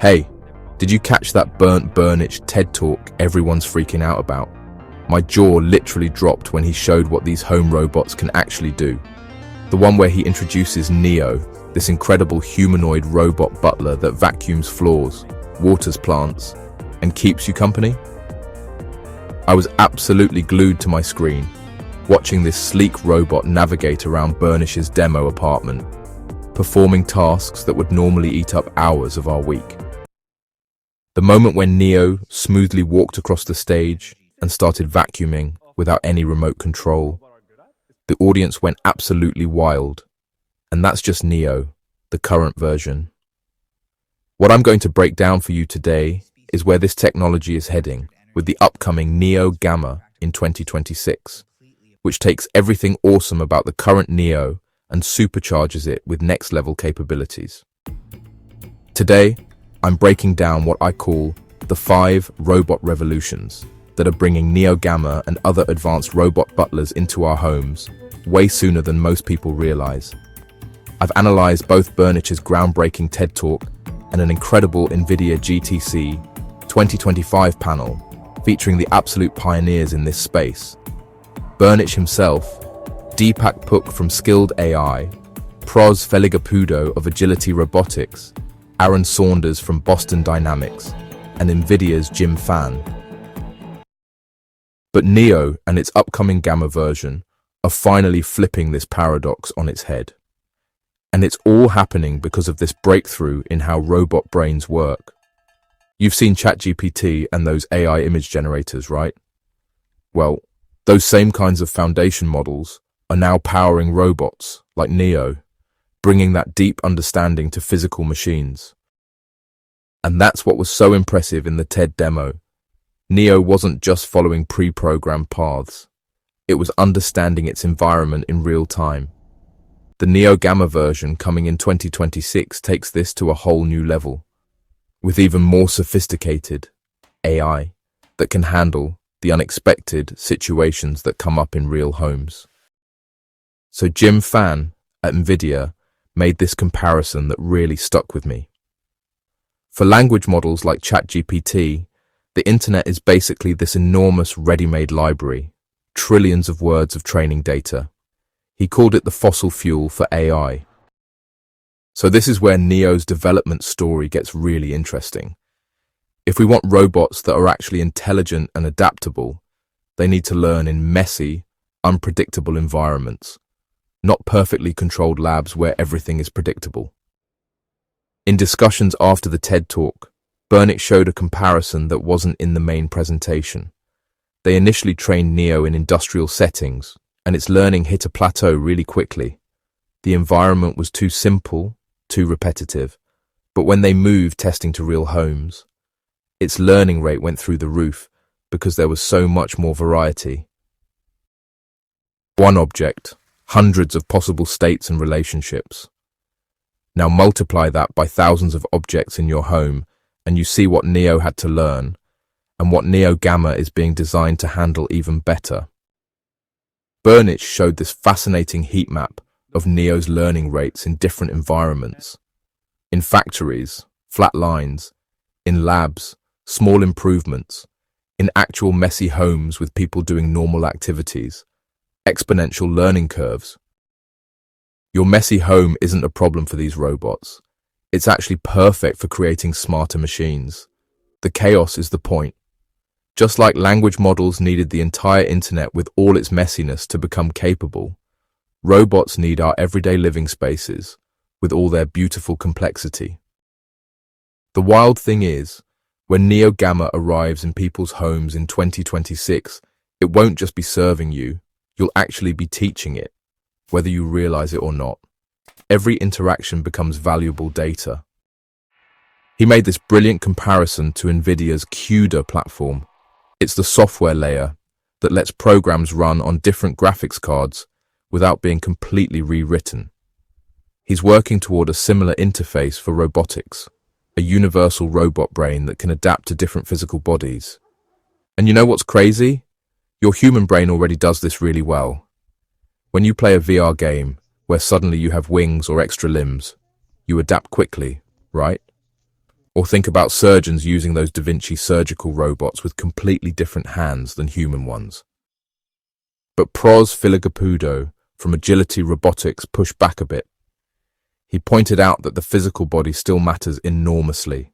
Hey, did you catch that burnt Burnich TED Talk everyone's freaking out about? My jaw literally dropped when he showed what these home robots can actually do. The one where he introduces Neo, this incredible humanoid robot butler that vacuums floors, waters plants, and keeps you company. I was absolutely glued to my screen, watching this sleek robot navigate around Burnich's demo apartment, performing tasks that would normally eat up hours of our week. The moment when Neo smoothly walked across the stage and started vacuuming without any remote control, the audience went absolutely wild. And that's just Neo, the current version. What I'm going to break down for you today is where this technology is heading with the upcoming Neo Gamma in 2026, which takes everything awesome about the current Neo and supercharges it with next-level capabilities. Today, I'm breaking down what I call the 5 robot revolutions that are bringing Neo Gamma and other advanced robot butlers into our homes way sooner than most people realize. I've analyzed both Burnich's groundbreaking TED Talk and an incredible Nvidia GTC 2025 panel featuring the absolute pioneers in this space. Burnich himself, Deepak Puk from Skilled AI, Pros Feligapudo of Agility Robotics, Aaron Saunders from Boston Dynamics, and Nvidia's Jim Fan. But Neo and its upcoming Gamma version are finally flipping this paradox on its head. And it's all happening because of this breakthrough in how robot brains work. You've seen ChatGPT and those AI image generators, right? Well, those same kinds of foundation models are now powering robots like Neo, bringing that deep understanding to physical machines. And that's what was so impressive in the TED demo. Neo wasn't just following pre-programmed paths. It was understanding its environment in real time. The Neo Gamma version coming in 2026 takes this to a whole new level, with even more sophisticated AI that can handle the unexpected situations that come up in real homes. So Jim Fan at Nvidia made this comparison that really stuck with me. For language models like ChatGPT, the internet is basically this enormous ready-made library, trillions of words of training data. He called it the fossil fuel for AI. So this is where Neo's development story gets really interesting. If we want robots that are actually intelligent and adaptable, they need to learn in messy, unpredictable environments, not perfectly controlled labs where everything is predictable. In discussions after the TED Talk, Burnich showed a comparison that wasn't in the main presentation. They initially trained Neo in industrial settings, and its learning hit a plateau really quickly. The environment was too simple, too repetitive, but when they moved testing to real homes, its learning rate went through the roof because there was so much more variety. One object, hundreds of possible states and relationships. Now multiply that by thousands of objects in your home, and you see what Neo had to learn, and what Neo Gamma is being designed to handle even better. Burnich showed this fascinating heat map of Neo's learning rates in different environments. In factories, flat lines, in labs, small improvements, in actual messy homes with people doing normal activities, exponential learning curves. Your messy home isn't a problem for these robots. It's actually perfect for creating smarter machines. The chaos is the point. Just like language models needed the entire internet with all its messiness to become capable, robots need our everyday living spaces with all their beautiful complexity. The wild thing is, when Neo Gamma arrives in people's homes in 2026, it won't just be serving you, you'll actually be teaching it, whether you realize it or not. Every interaction becomes valuable data. He made this brilliant comparison to Nvidia's CUDA platform. It's the software layer that lets programs run on different graphics cards without being completely rewritten. He's working toward a similar interface for robotics, a universal robot brain that can adapt to different physical bodies. And you know what's crazy? Your human brain already does this really well. When you play a VR game where suddenly you have wings or extra limbs, you adapt quickly, right? Or think about surgeons using those Da Vinci surgical robots with completely different hands than human ones. But Pros Filigapudo from Agility Robotics pushed back a bit. He pointed out that the physical body still matters enormously.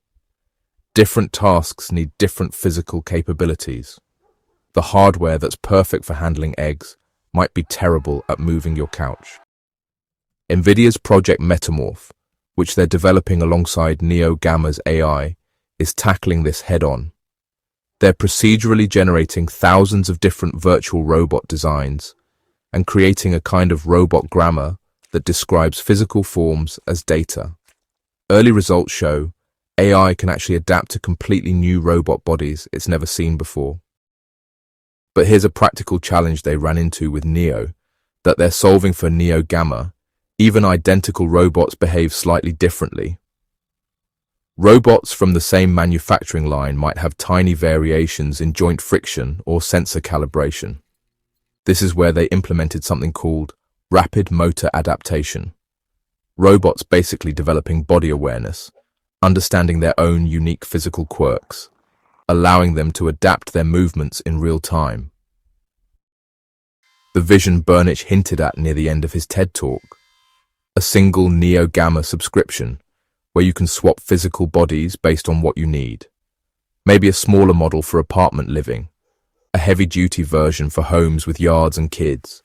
Different tasks need different physical capabilities. The hardware that's perfect for handling eggs might be terrible at moving your couch. Nvidia's Project Metamorph, which they're developing alongside Neo-Gamma's AI, is tackling this head-on. They're procedurally generating thousands of different virtual robot designs and creating a kind of robot grammar that describes physical forms as data. Early results show AI can actually adapt to completely new robot bodies it's never seen before. But here's a practical challenge they ran into with Neo, that they're solving for Neo-Gamma. Even identical robots behave slightly differently. Robots from the same manufacturing line might have tiny variations in joint friction or sensor calibration. This is where they implemented something called rapid motor adaptation. Robots basically developing body awareness, understanding their own unique physical quirks, allowing them to adapt their movements in real time. The vision Burnich hinted at near the end of his TED Talk. A single Neo-Gamma subscription, where you can swap physical bodies based on what you need. Maybe a smaller model for apartment living, a heavy-duty version for homes with yards and kids,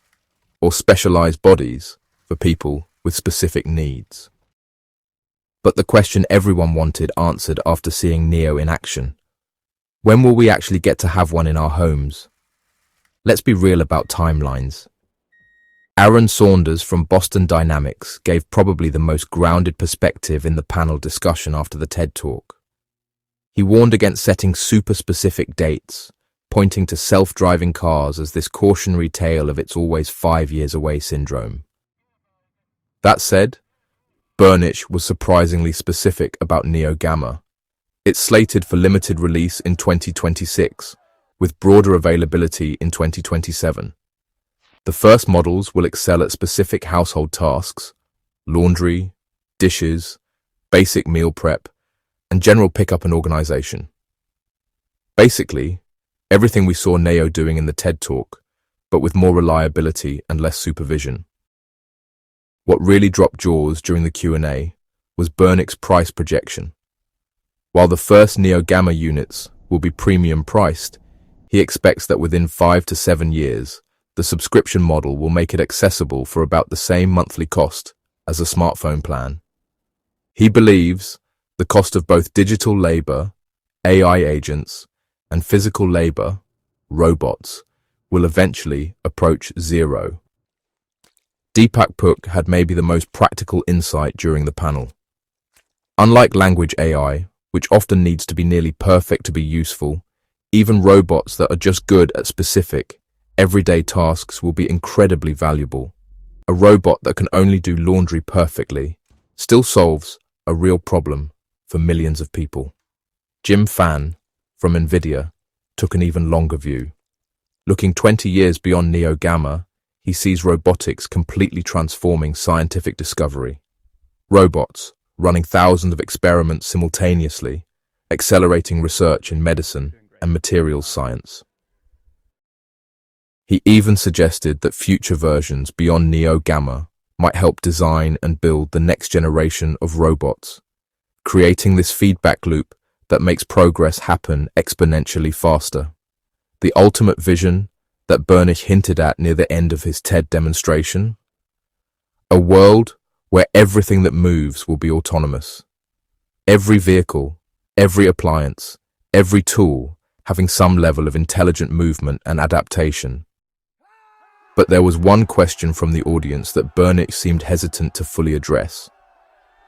or specialized bodies for people with specific needs. But the question everyone wanted answered after seeing Neo in action. When will we actually get to have one in our homes? Let's be real about timelines. Aaron Saunders from Boston Dynamics gave probably the most grounded perspective in the panel discussion after the TED Talk. He warned against setting super-specific dates, pointing to self-driving cars as this cautionary tale of it's always 5 years away syndrome. That said, Burnich was surprisingly specific about Neo-Gamma. It's slated for limited release in 2026, with broader availability in 2027. The first models will excel at specific household tasks, laundry, dishes, basic meal prep, and general pickup and organization. Basically, everything we saw Neo doing in the TED Talk, but with more reliability and less supervision. What really dropped jaws during the Q&A was Burnich's price projection. While the first Neo-Gamma units will be premium priced, he expects that within 5 to 7 years, the subscription model will make it accessible for about the same monthly cost as a smartphone plan. He believes the cost of both digital labor, AI agents, and physical labor, robots, will eventually approach zero. Deepak Puk had maybe the most practical insight during the panel. Unlike language AI, which often needs to be nearly perfect to be useful, even robots that are just good at specific, everyday tasks will be incredibly valuable. A robot that can only do laundry perfectly still solves a real problem for millions of people. Jim Fan, from Nvidia, took an even longer view. Looking 20 years beyond Neo-Gamma, he sees robotics completely transforming scientific discovery. Robots running thousands of experiments simultaneously, accelerating research in medicine and materials science. He even suggested that future versions beyond Neo-Gamma might help design and build the next generation of robots, creating this feedback loop that makes progress happen exponentially faster. The ultimate vision that Burnich hinted at near the end of his TED demonstration? A world where everything that moves will be autonomous. Every vehicle, every appliance, every tool having some level of intelligent movement and adaptation. But there was one question from the audience that Burnich seemed hesitant to fully address.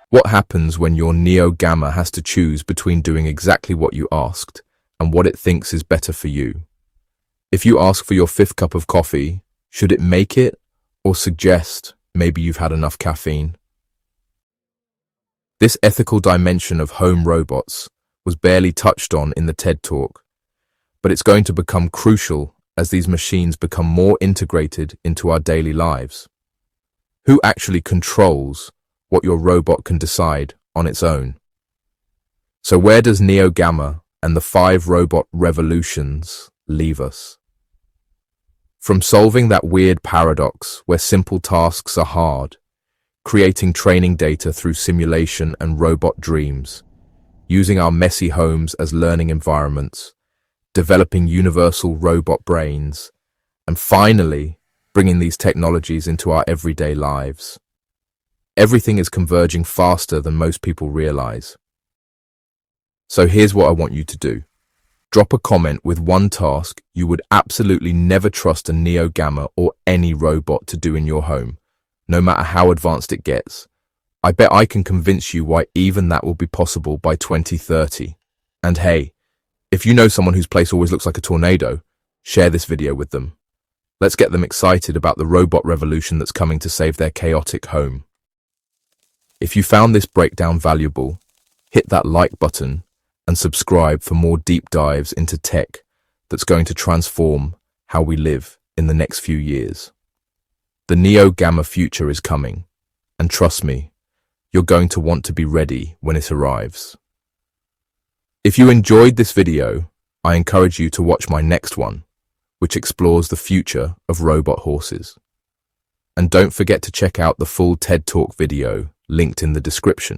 What happens when your Neo-Gamma has to choose between doing exactly what you asked and what it thinks is better for you? If you ask for your 5th cup of coffee, should it make it or suggest maybe you've had enough caffeine? This ethical dimension of home robots was barely touched on in the TED Talk, but it's going to become crucial as these machines become more integrated into our daily lives. Who actually controls what your robot can decide on its own? So where does Neo Gamma and the 5 robot revolutions leave us? From solving that weird paradox where simple tasks are hard, creating training data through simulation and robot dreams, using our messy homes as learning environments, developing universal robot brains, and finally, bringing these technologies into our everyday lives. Everything is converging faster than most people realize. So here's what I want you to do. Drop a comment with one task you would absolutely never trust a Neo Gamma or any robot to do in your home, no matter how advanced it gets. I bet I can convince you why even that will be possible by 2030. And hey, if you know someone whose place always looks like a tornado, share this video with them. Let's get them excited about the robot revolution that's coming to save their chaotic home. If you found this breakdown valuable, hit that like button and subscribe for more deep dives into tech that's going to transform how we live in the next few years. The Neo Gamma future is coming, and trust me, you're going to want to be ready when it arrives. If you enjoyed this video, I encourage you to watch my next one, which explores the future of robot horses. And don't forget to check out the full TED Talk video linked in the description.